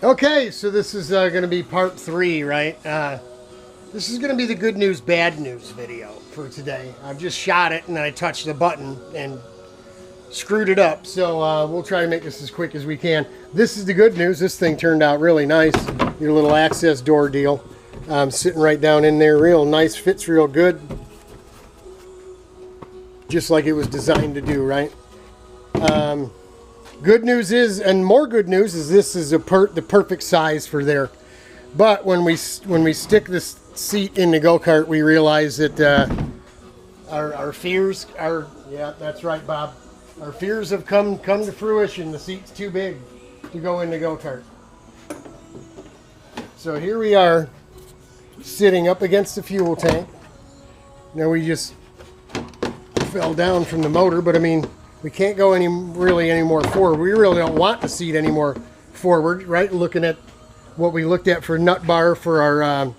Okay, so this is going to be part 3, right? This is going to be the good news, bad news video for today. I've just shot it and I touched the button and screwed it up. So we'll try to make this as quick as we can. This is the good news. This thing turned out really nice. Your little access door deal. Sitting right down in there, real nice, fits real good. Just like it was designed to do, right? Good news is, and more good news is, this is the perfect size for there. But when we stick this seat in the go-kart, we realize that our fears are, yeah, that's right, Bob. Our fears have come to fruition. The seat's too big to go in the go-kart. So here we are, sitting up against the fuel tank. Now we just fell down from the motor, but I mean, we can't go any more forward. We really don't want the seat any more forward, right? Looking at what we looked at for nut bar for our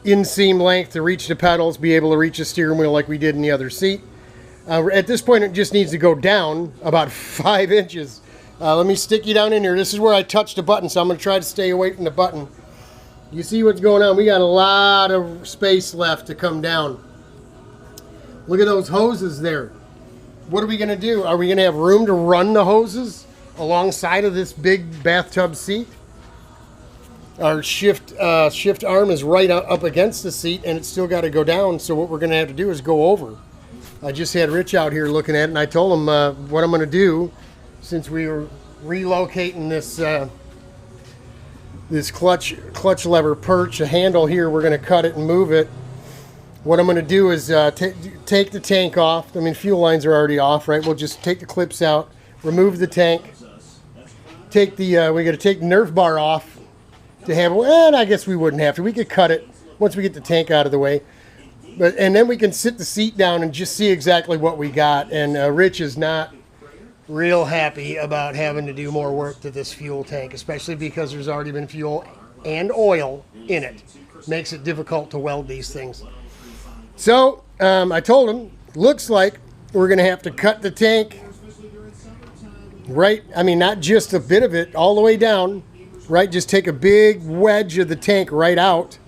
inseam length to reach the pedals, be able to reach the steering wheel like we did in the other seat. At this point, it just needs to go down about 5 inches. Let me stick you down in here. This is where I touched the button, so I'm going to try to stay away from the button. You see what's going on? We got a lot of space left to come down. Look at those hoses there. What are we going to do? Are we going to have room to run the hoses alongside of this big bathtub seat? Our shift arm is right up against the seat, and it's still got to go down. So what we're going to have to do is go over. I just had Rich out here looking at it, and I told him what I'm going to do, since we were relocating this this clutch lever perch, a handle here. We're going to cut it and move it. What I'm going to do is take the tank off. I mean, fuel lines are already off, right? We'll just take the clips out, remove the tank, take the, we got to take the Nerf bar off to have, and I guess we wouldn't have to. We could cut it once we get the tank out of the way. And then we can sit the seat down and just see exactly what we got. And Rich is not real happy about having to do more work to this fuel tank, especially because there's already been fuel and oil in it. Makes it difficult to weld these things. So I told him, looks like we're going to have to cut the tank right. I mean, not just a bit of it all the way down, right? Just take a big wedge of the tank right out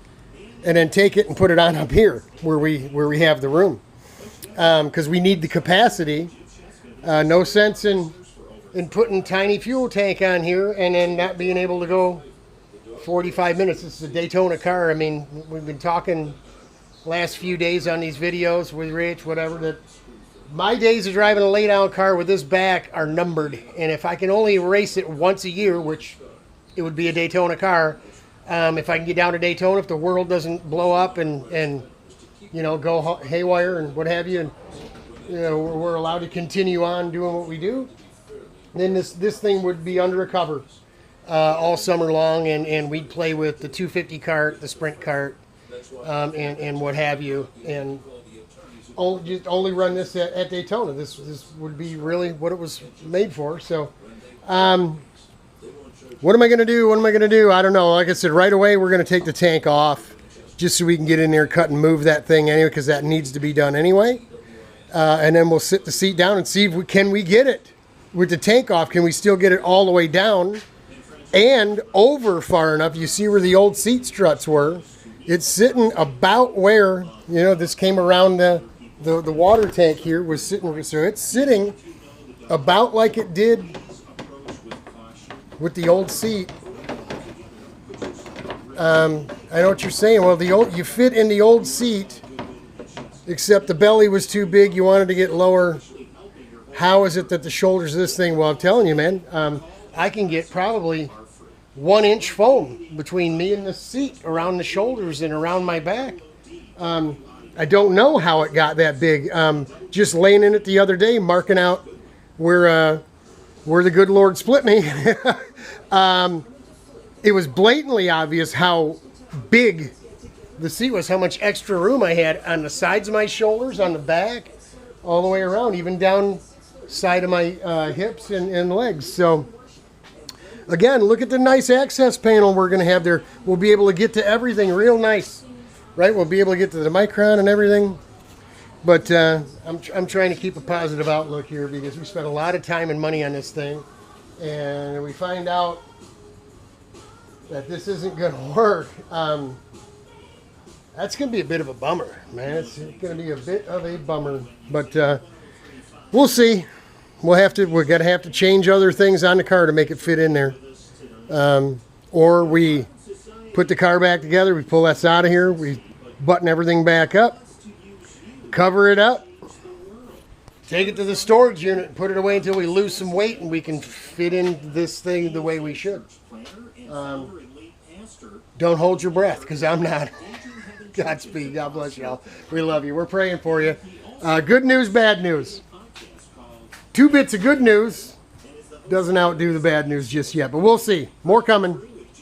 and then take it and put it on up here where we have the room. Because we need the capacity. No sense in putting tiny fuel tank on here and then not being able to go 45 minutes. It's a Daytona car. I mean, we've been talking last few days on these videos with Rich, whatever, that my days of driving a lay-down car with this back are numbered. And if I can only race it once a year, which it would be a Daytona car, if I can get down to Daytona, if the world doesn't blow up and you know, go haywire and what have you, and you know, we're allowed to continue on doing what we do, then this thing would be under a cover all summer long, and we'd play with the 250 cart, the sprint cart, and what have you, and only run this at Daytona. This would be really what it was made for. So what am I going to do? What am I going to do? I don't know. Like I said, right away we're going to take the tank off just so we can get in there, cut and move that thing anyway, because that needs to be done anyway. And then we'll sit the seat down and see if can we get it with the tank off. Can we still get it all the way down and over far enough? You see where the old seat struts were. It's sitting about where, you know, this came around the water tank here was sitting. So it's sitting about like it did with the old seat. I know what you're saying. Well, you fit in the old seat, except the belly was too big. You wanted to get lower. How is it that the shoulders of this thing? Well, I'm telling you, man, I can get probably 1-inch foam between me and the seat around the shoulders and around my back. I don't know how it got that big. Just laying in it the other day, marking out where the good Lord split me. It was blatantly obvious how big the seat was, how much extra room I had on the sides of my shoulders, on the back, all the way around, even down side of my hips and legs. So again, look at the nice access panel we're going to have there. We'll be able to get to everything real nice, right? We'll be able to get to the micron and everything. But I'm trying to keep a positive outlook here because we spent a lot of time and money on this thing. And we find out that this isn't going to work. That's going to be a bit of a bummer, man. It's going to be a bit of a bummer, but we'll see. We're going to have to change other things on the car to make it fit in there. Or we put the car back together, we pull this out of here, we button everything back up, cover it up, take it to the storage unit and put it away until we lose some weight and we can fit in this thing the way we should. Don't hold your breath, because I'm not. Godspeed. God bless y'all. We love you. We're praying for you. Good news, bad news. 2 bits of good news doesn't outdo the bad news just yet, but we'll see. More coming.